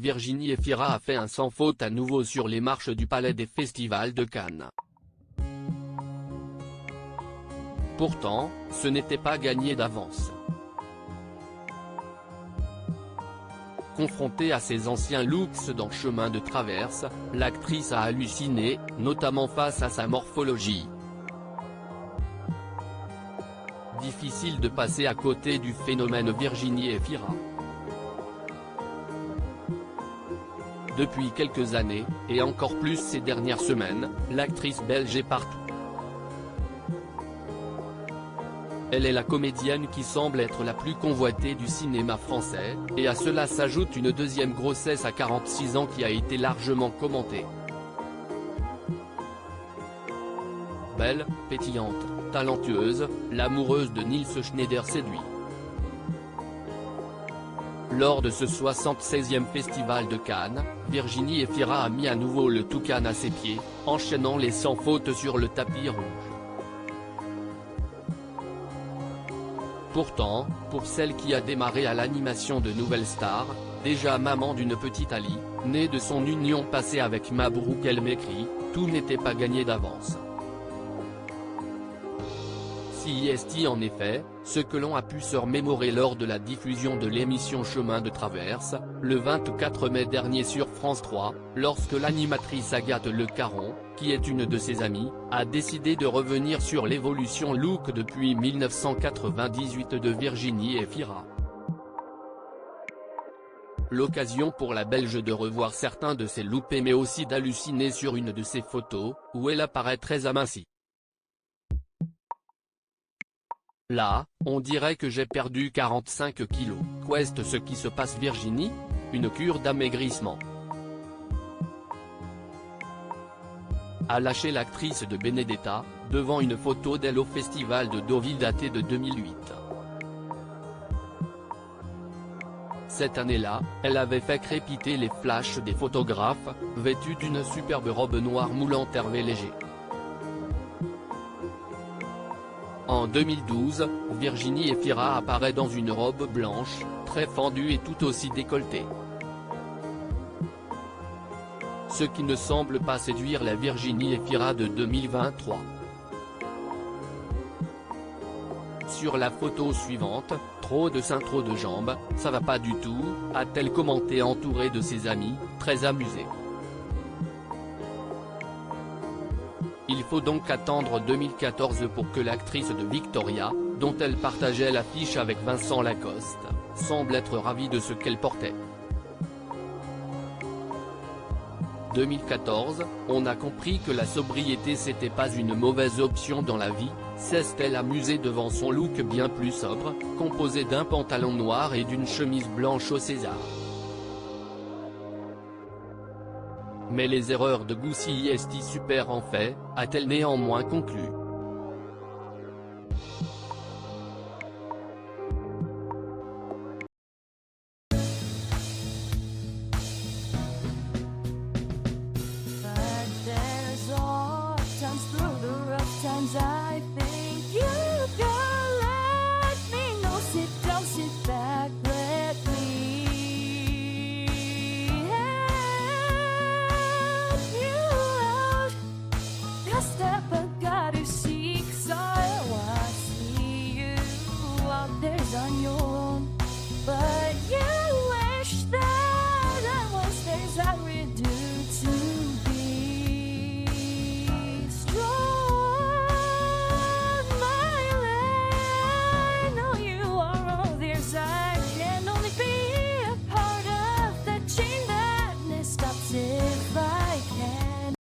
Virginie Efira a fait un sans faute à nouveau sur les marches du Palais des Festivals de Cannes. Pourtant, ce n'était pas gagné d'avance. Confrontée à ses anciens looks dans Chemin de traverse, l'actrice a halluciné, notamment face à sa morphologie. Difficile de passer à côté du phénomène Virginie Efira. Depuis quelques années, et encore plus ces dernières semaines, l'actrice belge est partout. Elle est la comédienne qui semble être la plus convoitée du cinéma français, et à cela s'ajoute une deuxième grossesse à 46 ans qui a été largement commentée. Belle, pétillante, talentueuse, l'amoureuse de Nils Schneider séduit. Lors de ce 76e festival de Cannes, Virginie Efira a mis à nouveau le toucan à ses pieds, enchaînant les sans fautes sur le tapis rouge. Pourtant, pour celle qui a démarré à l'animation de Nouvelle Star, déjà maman d'une petite Ali, née de son union passée avec Mabrouk El Mekri, tout n'était pas gagné d'avance. Si est en effet, ce que l'on a pu se remémorer lors de la diffusion de l'émission Chemin de traverse, le 24 mai dernier sur France 3, lorsque l'animatrice Agathe Le Caron, qui est une de ses amies, a décidé de revenir sur l'évolution look depuis 1998 de Virginie Efira. L'occasion pour la Belge de revoir certains de ses looks mais aussi d'halluciner sur une de ses photos, où elle apparaît très amincie. Là, on dirait que j'ai perdu 45 kilos. Qu'est-ce ce qui se passe Virginie? Une cure d'amaigrissement. A lâché l'actrice de Benedetta, devant une photo d'elle au festival de Deauville datée de 2008. Cette année-là, elle avait fait crépiter les flashs des photographes, vêtue d'une superbe robe noire moulante Hervé Léger. En 2012, Virginie Efira apparaît dans une robe blanche, très fendue et tout aussi décolletée. Ce qui ne semble pas séduire la Virginie Efira de 2023. Sur la photo suivante, trop de seins, trop de jambes, ça va pas du tout, a-t-elle commenté entourée de ses amis, très amusée. Il faut donc attendre 2014 pour que l'actrice de Victoria, dont elle partageait l'affiche avec Vincent Lacoste, semble être ravie de ce qu'elle portait. 2014, on a compris que la sobriété c'était pas une mauvaise option dans la vie, s'est-elle amusée devant son look bien plus sobre, composé d'un pantalon noir et d'une chemise blanche au César. Mais les erreurs de goût si est super en fait, a-t-elle néanmoins conclu.